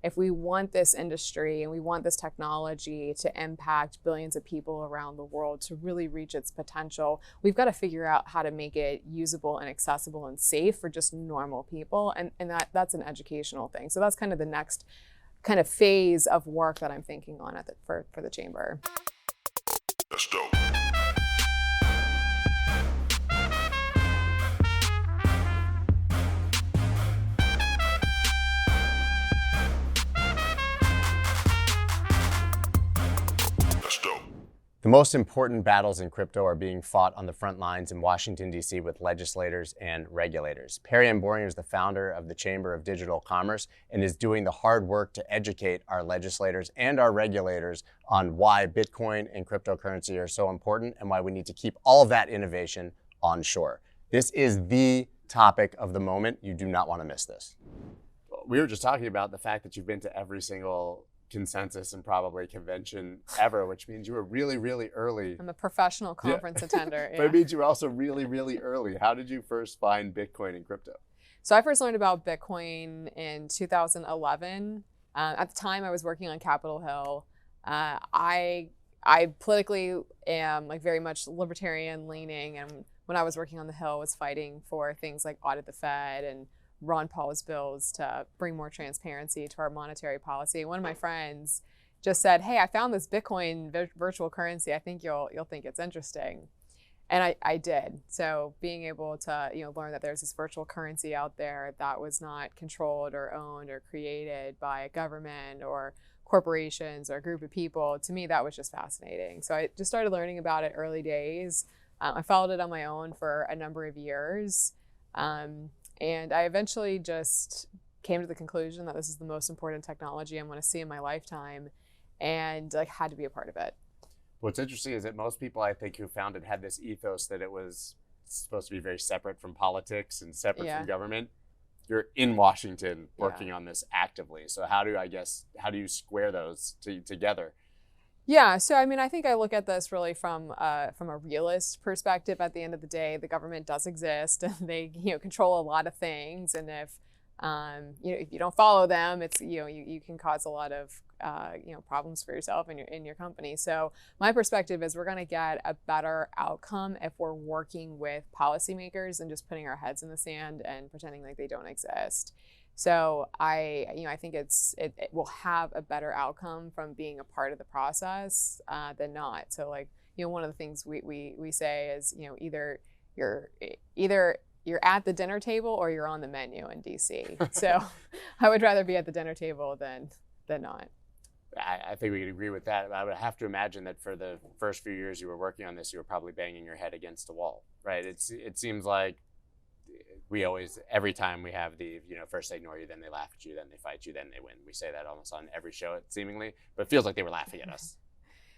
if we want this industry and we want this technology to impact billions of people around the world to really reach its potential, we've got to figure out how to make it usable and accessible and safe for just normal people. And that's an educational thing. So that's kind of the next kind of phase of work that I'm thinking on for the chamber. That's dope. The most important battles in crypto are being fought on the front lines in Washington, D.C. with legislators and regulators. Perianne Boring is the founder of the Chamber of Digital Commerce and is doing the hard work to educate our legislators and our regulators on why Bitcoin and cryptocurrency are so important and why we need to keep all of that innovation onshore. This is the topic of the moment. You do not want to miss this. We were just talking about the fact that you've been to every single consensus and probably convention ever, which means you were really, really early. I'm a professional conference attender. But it means you were also really, really early. How did you first find Bitcoin and crypto? So I first learned about Bitcoin in 2011. At the time I was working on Capitol Hill. I politically am like very much libertarian leaning, and when I was working on the Hill was fighting for things like audit the Fed and Ron Paul's bills to bring more transparency to our monetary policy. One of my friends just said, "Hey, I found this Bitcoin virtual currency. I think you'll think it's interesting." And I did. So being able to learn that there's this virtual currency out there that was not controlled or owned or created by a government or corporations or a group of people, to me that was just fascinating. So I just started learning about it early days. I followed it on my own for a number of years. And I eventually just came to the conclusion that this is the most important technology I'm going to see in my lifetime, and had to be a part of it. What's interesting is that most people I think who found it had this ethos that it was supposed to be very separate from politics and separate from government. You're in Washington working on this actively. So how do you square those together? Yeah, so I think I look at this really from a realist perspective. At the end of the day, the government does exist, and they control a lot of things. And if if you don't follow them, it's you can cause a lot of problems for yourself and in your company. So my perspective is we're going to get a better outcome if we're working with policymakers and just putting our heads in the sand and pretending like they don't exist. So I think it will have a better outcome from being a part of the process than not. So one of the things we say is either you're at the dinner table or you're on the menu in DC. So I would rather be at the dinner table than not. I think we could agree with that. I would have to imagine that for the first few years you were working on this, you were probably banging your head against a wall, right? It seems like we always, every time we have the, first they ignore you, then they laugh at you, then they fight you, then they win. We say that almost on every show, seemingly, but it feels like they were laughing at us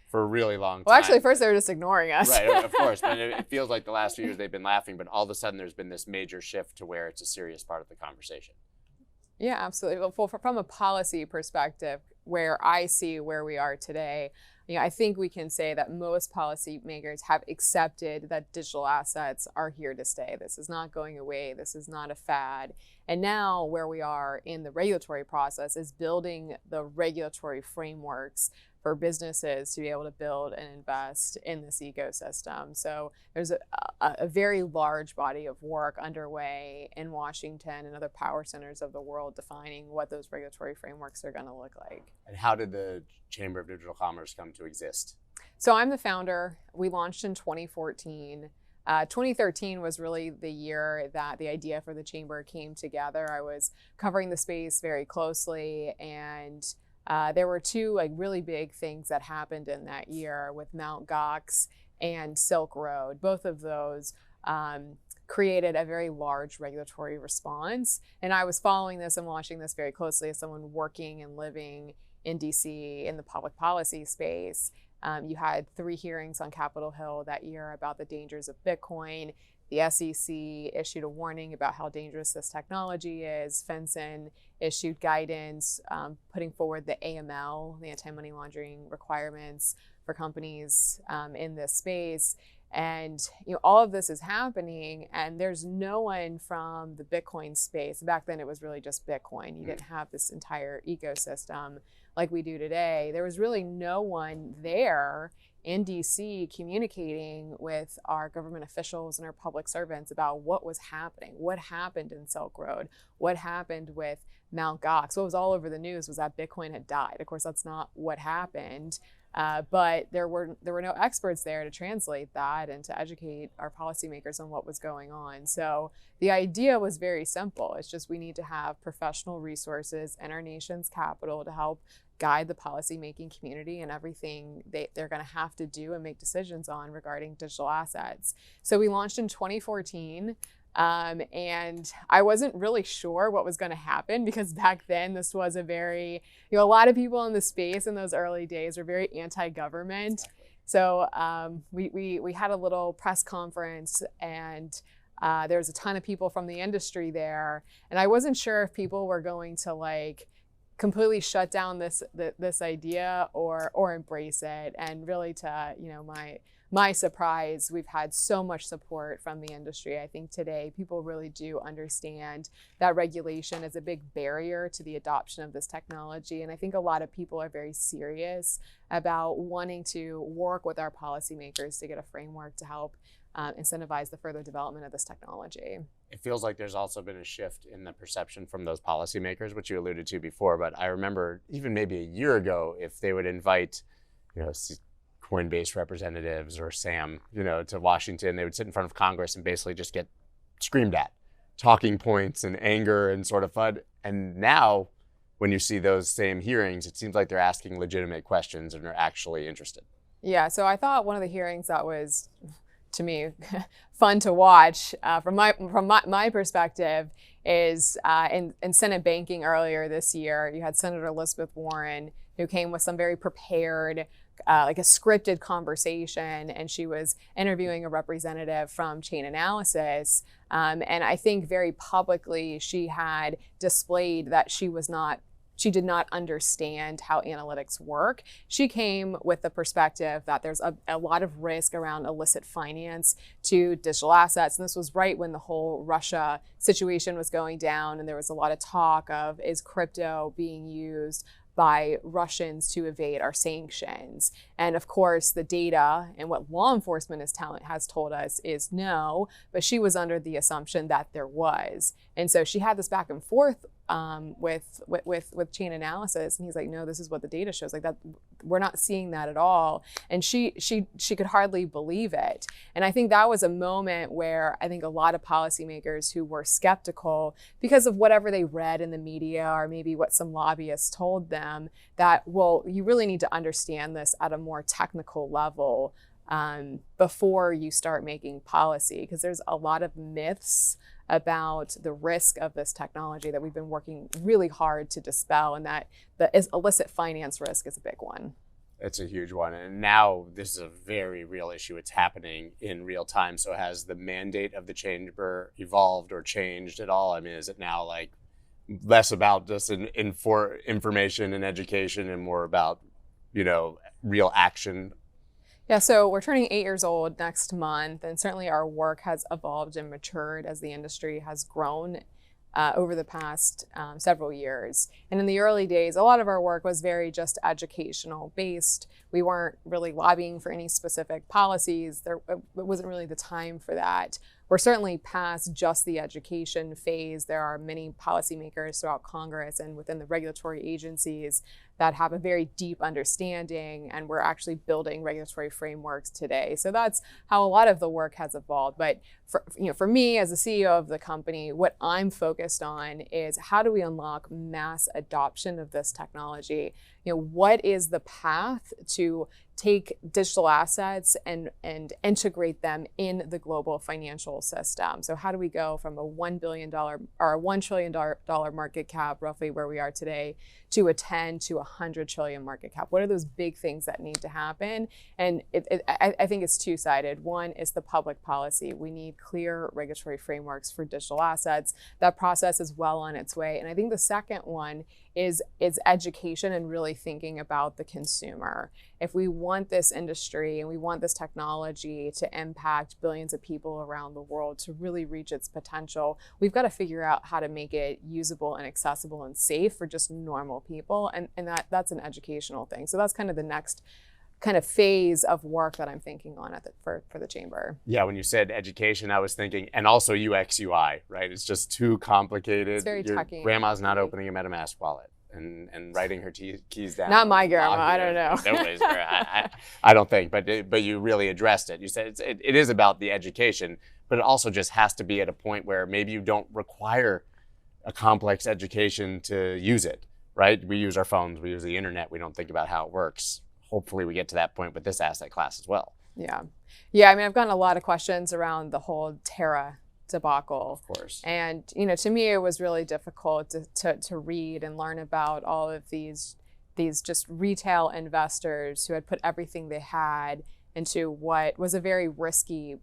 for a really long time. Well, actually, first they were just ignoring us. Right, of course. But it feels like the last few years they've been laughing, but all of a sudden there's been this major shift to where it's a serious part of the conversation. Yeah, absolutely. Well, from a policy perspective, where I see where we are today, I think we can say that most policymakers have accepted that digital assets are here to stay. This is not going away. This is not a fad. And now where we are in the regulatory process is building the regulatory frameworks for businesses to be able to build and invest in this ecosystem. So there's a very large body of work underway in Washington and other power centers of the world defining what those regulatory frameworks are going to look like. And how did the Chamber of Digital Commerce come to exist? So I'm the founder. We launched in 2014. 2013 was really the year that the idea for the chamber came together. I was covering the space very closely, and there were two really big things that happened in that year with Mt. Gox and Silk Road. Both of those created a very large regulatory response. And I was following this and watching this very closely as someone working and living in DC in the public policy space. You had 3 hearings on Capitol Hill that year about the dangers of Bitcoin. The SEC issued a warning about how dangerous this technology is. FinCEN issued guidance putting forward the AML, the anti-money laundering requirements for companies in this space. And all of this is happening, and there's no one from the Bitcoin space. Back then, it was really just Bitcoin. You didn't have this entire ecosystem like we do today. There was really no one there in DC communicating with our government officials and our public servants about what was happening, what happened in Silk Road, what happened with Mt. Gox. What was all over the news was that Bitcoin had died. Of course, that's not what happened. But there were no experts there to translate that and to educate our policymakers on what was going on. So the idea was very simple. It's just we need to have professional resources in our nation's capital to help guide the policymaking community and everything they're going to have to do and make decisions on regarding digital assets. So we launched in 2014. And I wasn't really sure what was going to happen because back then this was a very, a lot of people in the space in those early days were very anti-government. So we had a little press conference, and there was a ton of people from the industry there. And I wasn't sure if people were going to completely shut down this idea or embrace it. And really to, my surprise, we've had so much support from the industry. I think today people really do understand that regulation is a big barrier to the adoption of this technology. And I think a lot of people are very serious about wanting to work with our policymakers to get a framework to help incentivize the further development of this technology. It feels like there's also been a shift in the perception from those policymakers, which you alluded to before. But I remember even maybe a year ago, if they would invite, Coinbase representatives or Sam, to Washington, they would sit in front of Congress and basically just get screamed at, talking points and anger and sort of FUD. And now when you see those same hearings, it seems like they're asking legitimate questions and are actually interested. Yeah, so I thought one of the hearings that was, to me, fun to watch from my perspective is in Senate banking earlier this year. You had Senator Elizabeth Warren, who came with some very prepared, like a scripted conversation, and she was interviewing a representative from Chain Analysis. And I think very publicly she had displayed that she did not understand how analytics work. She came with the perspective that there's a lot of risk around illicit finance to digital assets. And this was right when the whole Russia situation was going down, and there was a lot of talk of, is crypto being used by Russians to evade our sanctions? And of course, the data and what law enforcement has told us is no, but she was under the assumption that there was. And so she had this back and forth with Chain Analysis, and he's like, no, this is what the data shows, like that we're not seeing that at all. And she could hardly believe it. And I think that was a moment where I think a lot of policymakers who were skeptical because of whatever they read in the media or maybe what some lobbyists told them, that, well, you really need to understand this at a more technical level before you start making policy, because there's a lot of myths about the risk of this technology that we've been working really hard to dispel, and that the illicit finance risk is a big one. It's a huge one. And now this is a very real issue. It's happening in real time. So has the mandate of the chamber evolved or changed at all? I mean, is it now less about just information and education and more about, real action? Yeah, so we're turning 8 years old next month, and certainly our work has evolved and matured as the industry has grown over the past several years. And in the early days, a lot of our work was very just educational based. We weren't really lobbying for any specific policies. It wasn't really the time for that. We're certainly past just the education phase. There are many policymakers throughout Congress and within the regulatory agencies that have a very deep understanding, and we're actually building regulatory frameworks today. So that's how a lot of the work has evolved. But for me as the CEO of the company, what I'm focused on is how do we unlock mass adoption of this technology? What is the path to take digital assets and integrate them in the global financial system? So how do we go from a $1 billion or a $1 trillion market cap, roughly where we are today, to a 10 to 100 trillion market cap? What are those big things that need to happen? And I think it's two-sided. One is the public policy. We need clear regulatory frameworks for digital assets. That process is well on its way. And I think the second one is education and really thinking about the consumer. If we want this industry and we want this technology to impact billions of people around the world to really reach its potential, we've got to figure out how to make it usable and accessible and safe for just normal people. And that's an educational thing. So that's kind of the next kind of phase of work that I'm thinking on for the chamber. Yeah, when you said education, I was thinking, and also UX UI, right? It's just too complicated. It's very Your techy. grandma's not opening a MetaMask wallet and writing her keys down. Not my grandma, I don't know. Nobody's I don't think, but you really addressed it. You said it is about the education, but it also just has to be at a point where maybe you don't require a complex education to use it, right? We use our phones, we use the internet, we don't think about how it works. Hopefully we get to that point with this asset class as well. Yeah. Yeah, I mean, I've gotten a lot of questions around the whole Terra debacle. Of course. And, you know, to me, it was really difficult to read and learn about all of these just retail investors who had put everything they had into what was a very risky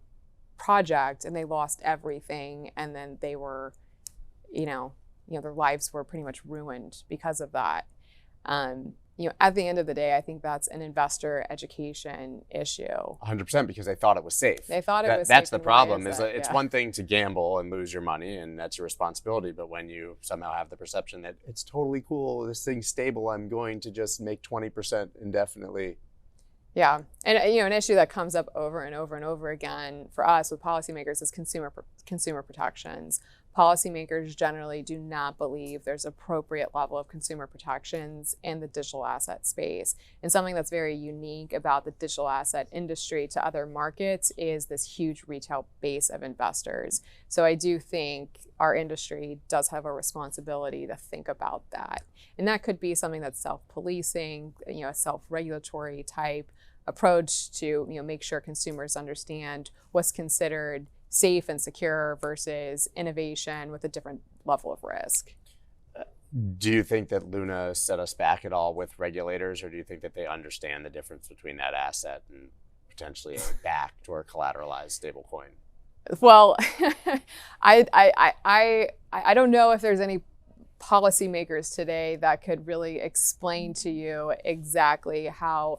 project, and they lost everything. And then they were, you know, their lives were pretty much ruined because of that. You know, at the end of the day, I think that's an investor education issue. 100%, because they thought it was safe. They thought it was safe. That's the problem. It's yeah. one thing to gamble and lose your money, and that's your responsibility. But when you somehow have the perception that it's totally cool, this thing's stable, I'm going to just make 20% indefinitely. Yeah, and you know, an issue that comes up over and over and over again for us with policymakers is consumer protections. Policymakers generally do not believe there's appropriate level of consumer protections in the digital asset space. And something that's very unique about the digital asset industry to other markets is this huge retail base of investors. So I do think our industry does have a responsibility to think about that. And that could be something that's self-policing, you know, a self-regulatory type approach to, you know, make sure consumers understand what's considered safe and secure versus innovation with a different level of risk. Do you think that Luna set us back at all with regulators, or do you think that they understand the difference between that asset and potentially a backed or collateralized stablecoin? Well, I don't know if there's any policymakers today that could really explain to you exactly how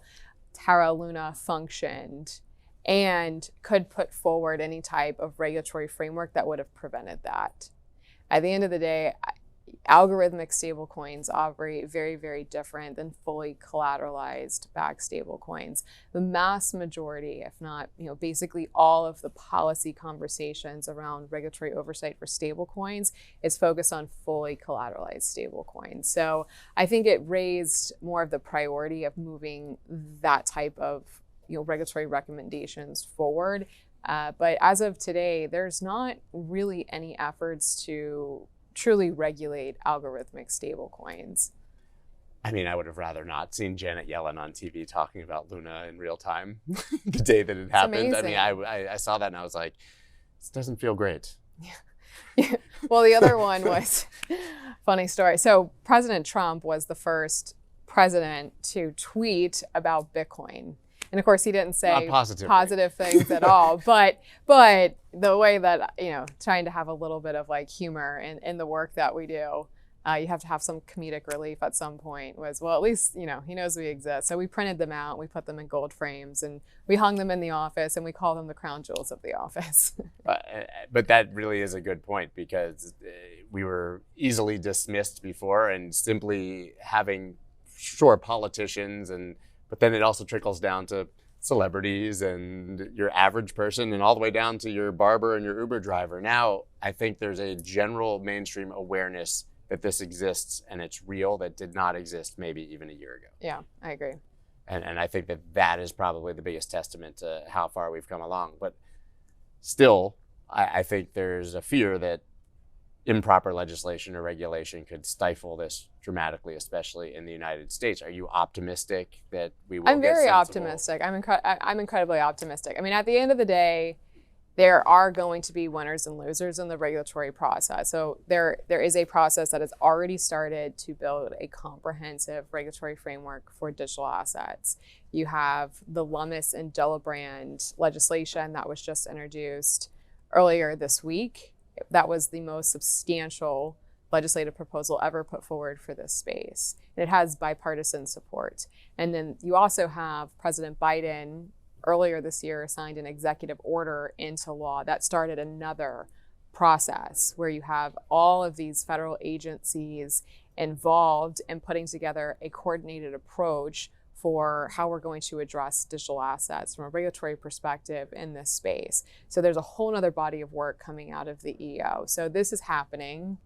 Terra Luna functioned and could put forward any type of regulatory framework that would have prevented that. At the end of the day, algorithmic stablecoins operate very, very different than fully collateralized backed stablecoins. The mass majority, if not, you know, basically all of the policy conversations around regulatory oversight for stablecoins is focused on fully collateralized stablecoins. So I think it raised more of the priority of moving that type of, you know, regulatory recommendations forward. But as of today, there's not really any efforts to truly regulate algorithmic stablecoins. I mean, I would have rather not seen Janet Yellen on TV talking about Luna in real time the day that it happened. Amazing. I mean, I saw that and I was like, this doesn't feel great. Yeah. Well, the other one was, funny story. So President Trump was the first president to tweet about Bitcoin. And of course, he didn't say positive things at all. But the way that, you know, trying to have a little bit of like humor in the work that we do, you have to have some comedic relief at some point, was, well, at least, you know, he knows we exist. So we printed them out, we put them in gold frames, and we hung them in the office, and we call them the crown jewels of the office. But that really is a good point, because we were easily dismissed before, and simply having, sure, politicians, but then it also trickles down to celebrities and your average person, and all the way down to your barber and your Uber driver. Now, I think there's a general mainstream awareness that this exists and it's real that did not exist maybe even a year ago. Yeah, I agree. And I think that is probably the biggest testament to how far we've come along. But still, I think there's a fear that improper legislation or regulation could stifle this dramatically, especially in the United States. Are you optimistic that we will? I'm very optimistic. I'm incredibly optimistic. I mean, at the end of the day, there are going to be winners and losers in the regulatory process. So there is a process that has already started to build a comprehensive regulatory framework for digital assets. You have the Lummis and Gillibrand legislation that was just introduced earlier this week. That was the most substantial legislative proposal ever put forward for this space. And it has bipartisan support. And then you also have President Biden earlier this year signed an executive order into law that started another process where you have all of these federal agencies involved in putting together a coordinated approach for how we're going to address digital assets from a regulatory perspective in this space. So there's a whole nother body of work coming out of the EO. So this is happening.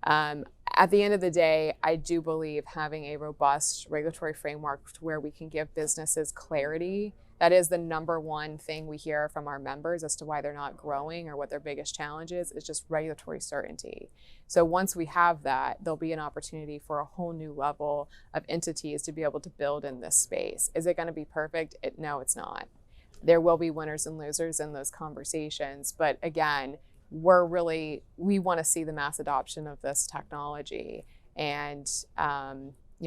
At the end of the day, I do believe having a robust regulatory framework where we can give businesses clarity. That is the number one thing we hear from our members as to why they're not growing or what their biggest challenge is just regulatory certainty. So once we have that, there'll be an opportunity for a whole new level of entities to be able to build in this space. Is it going to be perfect? No, it's not. There will be winners and losers in those conversations. But again, we want to see the mass adoption of this technology. And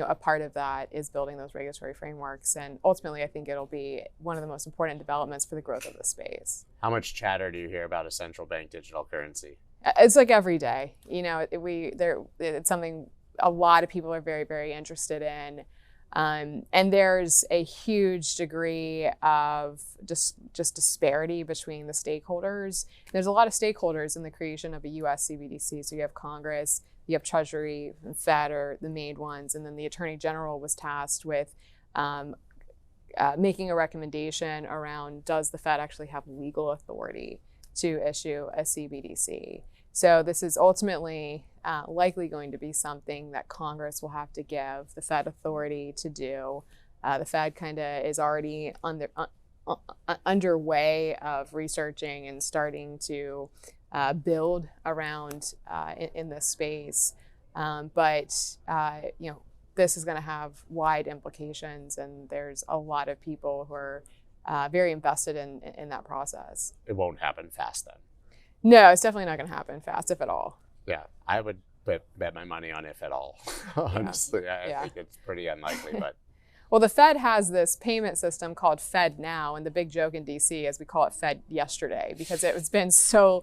a part of that is building those regulatory frameworks. And ultimately, I think it'll be one of the most important developments for the growth of the space. How much chatter do you hear about a central bank digital currency? It's like every day. It's something a lot of people are very, very interested in. And there's a huge degree of just disparity between the stakeholders. There's a lot of stakeholders in the creation of a US CBDC. So you have Congress, you have Treasury and Fed are the main ones. And then the Attorney General was tasked with making a recommendation around, does the Fed actually have legal authority to issue a CBDC? So this is ultimately likely going to be something that Congress will have to give the Fed authority to do. The Fed kind of is already underway of researching and starting to build around in this space. But this is going to have wide implications, and there's a lot of people who are very invested in that process. It won't happen fast then. No, it's definitely not going to happen fast, if at all. Yeah, I would bet my money on if at all. Honestly, I think it's pretty unlikely. But well, the Fed has this payment system called Fed Now, and the big joke in D.C. is we call it Fed Yesterday because it's been so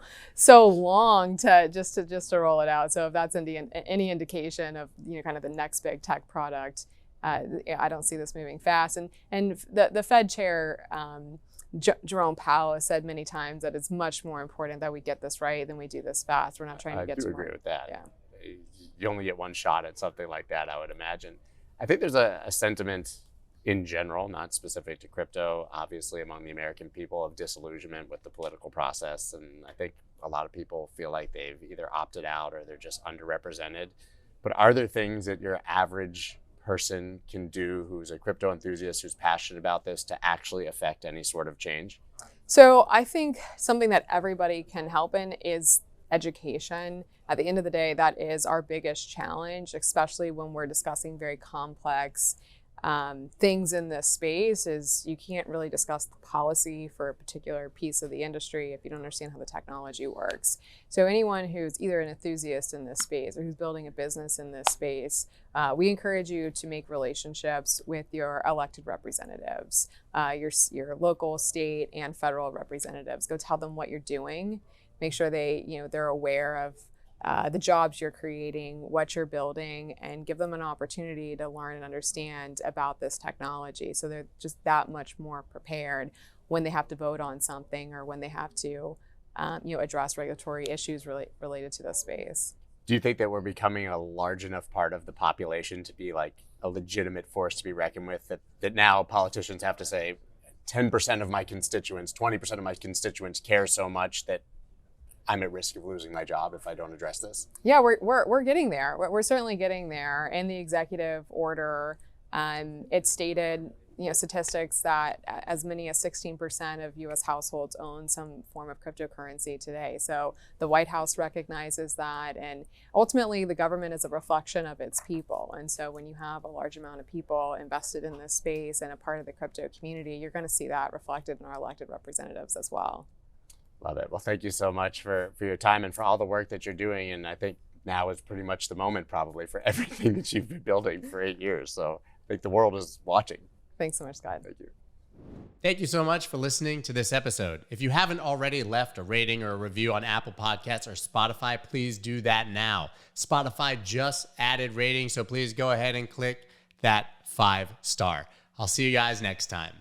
long to just roll it out. So if that's any indication of kind of the next big tech product, I don't see this moving fast. And the Fed chair. Jerome Powell has said many times that it's much more important that we get this right than we do this fast. We're not trying to get to I do agree with that. Yeah. You only get one shot at something like that, I would imagine. I think there's a sentiment in general, not specific to crypto, obviously among the American people, of disillusionment with the political process. And I think a lot of people feel like they've either opted out or they're just underrepresented. But are there things that your average person can do who's a crypto enthusiast, who's passionate about this, to actually affect any sort of change? So I think something that everybody can help in is education. At the end of the day, that is our biggest challenge, especially when we're discussing very complex things in this space. Is you can't really discuss the policy for a particular piece of the industry if you don't understand how the technology works. So anyone who's either an enthusiast in this space or who's building a business in this space, we encourage you to make relationships with your elected representatives, your local, state, and federal representatives. Go tell them what you're doing. Make sure they're aware of the jobs you're creating, what you're building, and give them an opportunity to learn and understand about this technology. So they're just that much more prepared when they have to vote on something or when they have to address regulatory issues related to this space. Do you think that we're becoming a large enough part of the population to be like a legitimate force to be reckoned with, that now politicians have to say 10% of my constituents, 20% of my constituents care so much that I'm at risk of losing my job if I don't address this? Yeah, we're getting there. We're certainly getting there. In the executive order, it stated statistics that as many as 16% of U.S. households own some form of cryptocurrency today. So the White House recognizes that, and ultimately the government is a reflection of its people. And so when you have a large amount of people invested in this space and a part of the crypto community, you're going to see that reflected in our elected representatives as well. Love it. Well, thank you so much for your time and for all the work that you're doing. And I think now is pretty much the moment probably for everything that you've been building for 8 years. So I think the world is watching. Thanks so much, Scott. Thank you. Thank you so much for listening to this episode. If you haven't already left a rating or a review on Apple Podcasts or Spotify, please do that now. Spotify just added ratings, so please go ahead and click that 5-star. I'll see you guys next time.